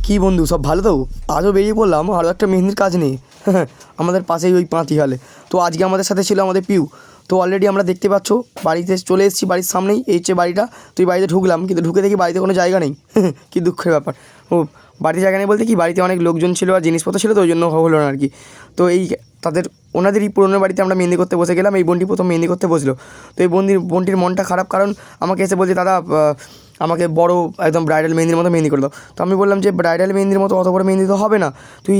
কী বন্ধু, সব ভালো তো? আজও বেরিয়ে পড়লাম আরও একটা মেহেন্দির কাজ নিয়ে। আমাদের পাশেই ওই পাঁতিহালে। তো আজকে আমাদের সাথে ছিল আমাদের পিউ। তো অলরেডি আমরা দেখতে পাচ্ছ বাড়িতে চলে এসেছি, বাড়ির সামনেই এই হচ্ছে বাড়িটা। তো এই বাড়িতে ঢুকলাম, কিন্তু ঢুকে দেখি বাড়িতে কোনো জায়গা নেই। কী দুঃখের ব্যাপার। ও বাড়িতে জায়গা নেই বলতে কি, বাড়িতে অনেক লোকজন ছিল আর জিনিসপত্র ছিল, তো ওই জন্য হলো না আর কি। তো এই তাদের ওনাদেরই পুরোনো বাড়িতে আমরা মেহেন্দি করতে বসে গেলাম। এই বোনটি প্রথম মেহেন্দি করতে বসলো। তো এই বোনটির মনটা খারাপ, কারণ আমাকে এসে বলছে, দাদা আমাকে বড় একদম ব্রাইডাল মেহেন্দির মতো মেহেন্দি করে দাও। তো আমি বললাম যে ব্রাইডাল মেহেন্দির মতো অত বড় মেহেন্দি তো হবে না, তুই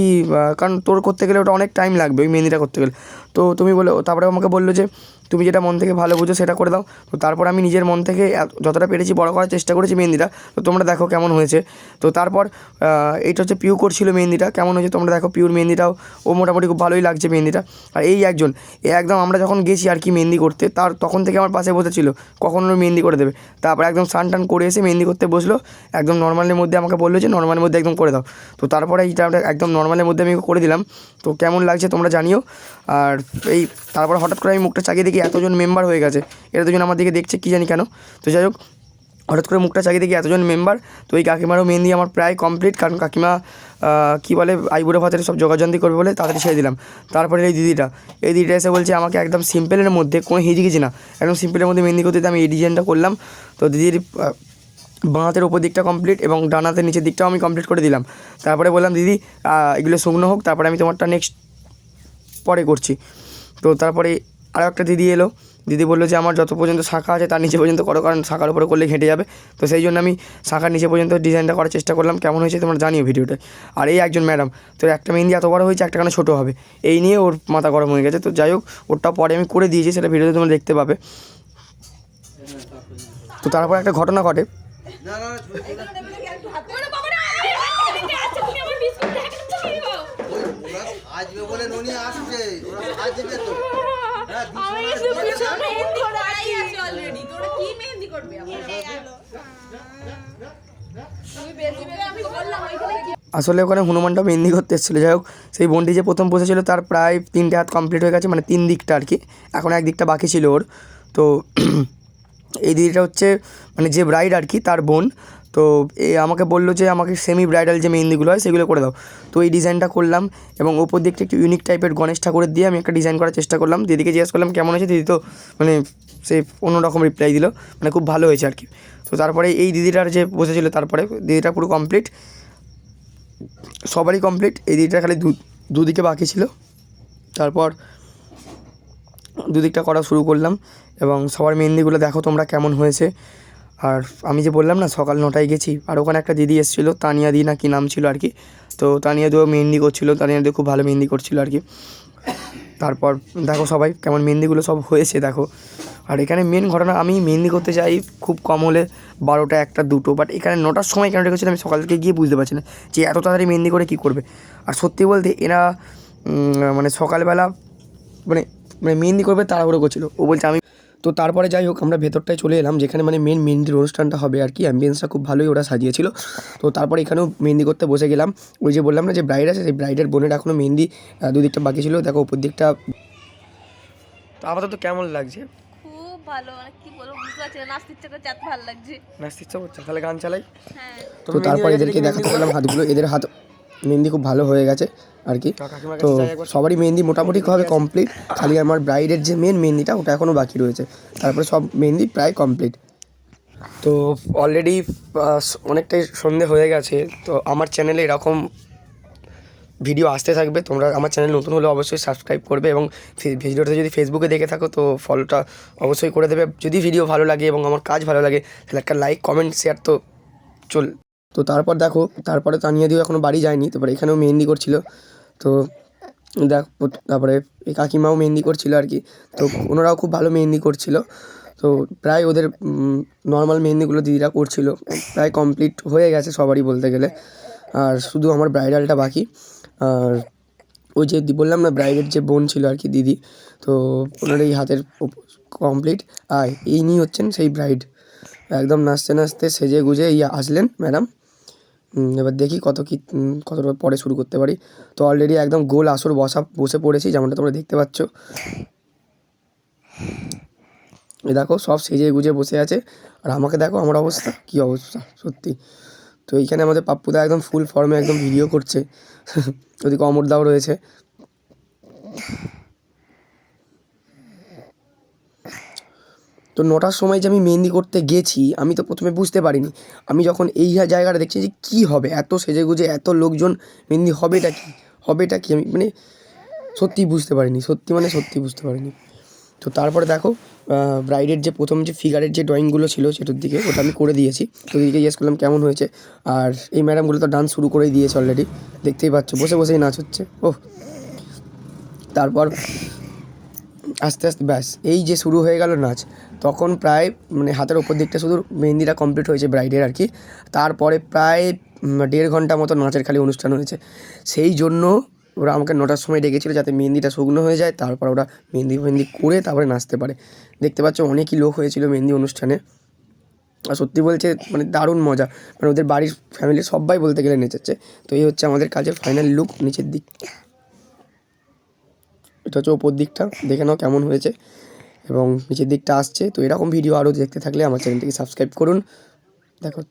কারণ তোর করতে গেলে ওটা অনেক টাইম লাগবে ওই মেহেন্দিটা করতে গেলে। তো তুমি বলে তারপরে আমাকে বললো যে তুমি যেটা মন থেকে ভালো বুঝো সেটা করে দাও। তো তারপর আমি নিজের মন থেকে যতটা পেরেছি বড় করার চেষ্টা করেছি মেহেন্দিটা। তো তোমরা দেখো কেমন হয়েছে। তো তারপর এইটা হচ্ছে পিউ করছিল মেহেন্দিটা, কেমন হয়েছে তোমরা দেখো। পিউর মেহেন্দিটাও ও মোটামুটি খুব ভালোই লাগছে মেহেন্দিটা। আর এই একজন একদম আমরা যখন গেছি আর কি মেহেন্দি করতে, তখন থেকে আমার পাশে বসেছিল কখন ওর মেহেন্দি করে দেবে। তারপর একদম স্নান টান করে এসে মেহেন্দি করতে বসলো। একদম নর্মালের মধ্যে আমাকে বললো যে নর্মালের মধ্যে একদম করে দাও। তো তারপরে এইটা একদম নর্মালের মধ্যে আমি করে দিলাম। তো কেমন লাগছে তোমরা জানিও। আর এই তারপর হঠাৎ করে আমি মুখটা চাকিয়ে দেখি এতজন মেম্বার হয়ে গেছে। এরা দুজন আমার দিকে দেখছে কী জানি কেন। তো যাই হোক, হঠাৎ করে মুখটা চাকিয়ে দেখি এতজন মেম্বার। তো এই কাকিমারও মেহেন্দি আমার প্রায় কমপ্লিট, কারণ কাকিমা কী বলে আইবুড়ো ভাতের সব যোগাযন্তি করবে বলে তাড়াতাড়ি ছেড়ে দিলাম। তারপরে এই দিদিটা এসে বলছে আমাকে একদম সিম্পলের মধ্যে, কোনো হিজিগিজি না, একদম সিম্পলের মধ্যে মেহেন্দি করতে আমি এই ডিজাইনটা করলাম। তো দিদির বাঁ হাতের ওপর দিকটা কমপ্লিট এবং ডান হাতের নিচের দিকটাও আমি কমপ্লিট করে দিলাম। তারপরে বললাম দিদি এগুলো শুকনো হোক, তারপরে আমি তোমারটা নেক্সট পরে করছি। তো তারপরে আরও একটা দিদি এলো। দিদি বললো যে আমার যত পর্যন্ত শাঁখা আছে তার নিচে পর্যন্ত করো, কারণ শাঁখার উপরে করলে ঘেঁটে যাবে। তো সেই জন্য আমি শাঁখার নিচে পর্যন্ত ডিজাইনটা করার চেষ্টা করলাম। কেমন হয়েছে তোমরা জানিও ভিডিওটা। আর এই একজন ম্যাডাম, তো একটা মেহেন্দি এত বড় হয়েছে, একটা কেন ছোটো হবে, এই নিয়ে ওর মাথা গরম হয়ে গেছে। তো যাই হোক, ওরটা পরে আমি করে দিয়েছি, সেটা ভিডিওতে তোমরা দেখতে পাবে। তো তারপর একটা ঘটনা ঘটে। আসলে ওখানে হনুমানটা মেহেন্দি করতে এসেছিলো। যাই হোক, সেই বোনটি যে প্রথম বসেছিল তার প্রায় 3টে হাত কমপ্লিট হয়ে গেছে, মানে 3 দিকটা আর কি। এখন এক দিকটা বাকি ছিল ওর। তো এই দিদিটা হচ্ছে মানে যে ব্রাইড আর কি, তার বোন। তো আমাকে বললো যে আমাকে সেমি ব্রাইডাল যে মেহেন্দিগুলো হয় সেগুলো করে দাও। তো এই ডিজাইনটা করলাম এবং ওপর দিকটা একটু ইউনিক টাইপের গণেশ ঠাকুরের দিয়ে আমি একটা ডিজাইন করার চেষ্টা করলাম। দিদিকে জিজ্ঞেস করলাম কেমন হয়েছে, দিদি তো মানে সে অন্যরকম রিপ্লাই দিল, মানে খুব ভালো হয়েছে আর কি। তো তারপরে এই দিদিটার যে বসেছিল, তারপরে দিদিটা পুরো কমপ্লিট, সবারই কমপ্লিট। এই দিদিটা খালি দুদিকে বাকি ছিল। তারপর দুদিকটা করা শুরু করলাম এবং সবার মেহেন্দিগুলো দেখো তোমরা কেমন হয়েছে। আর আমি যে বললাম না সকাল 9টায় গেছি, আর ওখানে একটা দিদি এসেছিলো, তানিয়া দি না কি নাম ছিল আর কি। তো তানিয়া দিও মেহেন্দি করছিলো, তানিয়া দিও খুব ভালো মেহেন্দি করছিলো আর কি। তারপর দেখো সবাই কেমন মেহেন্দিগুলো সব হয়েছে দেখো। আর এখানে মেন ঘটনা, আমি মেহেন্দি করতে যাই খুব কম হলে 12টা 1টা 2টো, বাট এখানে 9টার সময় কেন রেখেছিল আমি সকাল থেকে গিয়ে বুঝতে পারছি না যে এত তাড়াতাড়ি মেহেন্দি করে কী করবে। আর সত্যি বলতে এরা মানে সকালবেলা মানে মেহেন্দি করবে তাড়াহুড়ো করছিলো। ও বলছে আমি। তো তারপরে যাই হোক, আমরা ভেতরটায় চলে এলাম যেখানে মানে মেন মেহেন্দির অনুষ্ঠানটা হবে আর কি। অ্যাম্বিয়েন্সটা খুব ভালোই ওরা সাজিয়েছিল। তো তারপরে এখানেও মেহেন্দি করতে বসে গেলাম। ওই যে বললাম না যে ব্রাইড আছে, সেই ব্রাইডের বোনের এখনও মেহেন্দি দুদিকটা বাকি ছিল। দেখো উপর দিকটা। তো আপাতত কেমন লাগছে? খুব ভালো, মানে কি বলবো বুঝতে পারছি না, নাচতে ইচ্ছা করছে, এত ভালো লাগছে। নাচতে ইচ্ছা করছে, তাহলে গান চালাই। হ্যাঁ। তো তারপর এদেরকে দেখাতে পেলাম হাতগুলো, এদের হাত মেহেন্দি খুব ভালো হয়ে গেছে আর কি। তো সবারই মেহেন্দি মোটামুটিভাবে কমপ্লিট, খালি আমার ব্রাইডের যে মেন মেহেন্দিটা ওটা এখনও বাকি রয়েছে। তারপরে সব মেহেন্দি প্রায় কমপ্লিট। তো অলরেডি অনেকটাই সন্ধে হয়ে গেছে। তো আমার চ্যানেলে এরকম ভিডিও আসতে থাকবে। তোমরা আমার চ্যানেল নতুন হলে অবশ্যই সাবস্ক্রাইব করবে এবং ভিডিওটা যদি ফেসবুকে দেখে থাকো তো ফলোটা অবশ্যই করে দেবে। যদি ভিডিও ভালো লাগে এবং আমার কাজ ভালো লাগে তাহলে একটা লাইক কমেন্ট শেয়ার তো চল। তো তারপর দেখো, তারপরে তানিয়া দিও এখনও বাড়ি যায়নি, তারপরে এখানেও মেহেন্দি করছিল। তো দেখ, তারপরে এই কাকিমাও মেহেন্দি করছিল আর কি। তো ওনারাও খুব ভালো মেহেন্দি করছিল। তো প্রায় ওদের নর্মাল মেহেন্দিগুলো দিদিরা করছিল, প্রায় কমপ্লিট হয়ে গেছে সবারই বলতে গেলে। আর শুধু আমার ব্রাইডালটা বাকি। আর ওই যে বললাম না ব্রাইডের যে বোন ছিল আর কি দিদি, তো ওনার এই হাতের কমপ্লিট। আর এই নিয়ে হচ্ছেন সেই ব্রাইড, একদম নাচতে নাচতে সেজে গুজে আসলেন ম্যাডাম। এবার দেখি কতটা পরে শুরু করতে পারি। তো অলরেডি একদম গোল আসর বসে পড়েছি, যেমনটা তোমরা দেখতে পাচ্ছ। দেখো সব সেজে গুজে বসে আছে, আর আমাকে দেখো আমার অবস্থা, কী অবস্থা সত্যি। তো এইখানে আমাদের পাপ্পুদা একদম ফুল ফর্মে একদম ভিডিও করছে। ওদিকে অমরদাও রয়েছে। তো 9টার সময় যে আমি মেহেন্দি করতে গেছি, আমি তো প্রথমে বুঝতে পারিনি। আমি যখন এই জায়গাটা দেখছি যে কী হবে, এত সেজেগুজে এত লোকজন, মেহেন্দি হবেটা কি আমি মানে সত্যিই বুঝতে পারিনি, সত্যি বুঝতে পারিনি। তো তারপরে দেখো ব্রাইডের যে প্রথম যে ফিগারের যে ড্রয়িংগুলো ছিল সেটার দিকে ওটা আমি করে দিয়েছি। তো দিদিকে জিজ্ঞেস করলাম কেমন হয়েছে। আর এই ম্যাডামগুলো তো ডান্স শুরু করেই দিয়েছে অলরেডি, দেখতেই পাচ্ছ বসে বসেই নাচ হচ্ছে। ওহ, তারপর আস্তে আস্তে ব্যাস এই যে শুরু হয়ে গেল নাচ, তখন প্রায় মানে হাতের ওপর দিকটা শুধু মেহেন্দিটা কমপ্লিট হয়েছে ব্রাইডের আর কি। তারপরে প্রায় 1.5 ঘন্টা মতো নাচের খালি অনুষ্ঠান হয়েছে। সেই জন্য ওরা আমাকে 9টার সময় ডেকেছিল যাতে মেহেন্দিটা শুকনো হয়ে যায়, তারপর ওরা মেহেন্দি করে তারপরে নাচতে পারে। দেখতে পাচ্ছ অনেকই লোক হয়েছিল মেহেন্দি অনুষ্ঠানে। আর সত্যি বলছে মানে দারুণ মজা, মানে ওদের বাড়ির ফ্যামিলির সবাই বলতে গেলে নেচেছে। তো এই হচ্ছে আমাদের কাজের ফাইনাল লুক নিচের দিক। এটা হচ্ছে ওপর দিকটা, দেখে নাও কেমন হয়েছে, এবং নিচের দিকটা আসছে। তো এরকম ভিডিও আরও দেখতে থাকলে আমার চ্যানেলটিকে সাবস্ক্রাইব করুন। দেখো।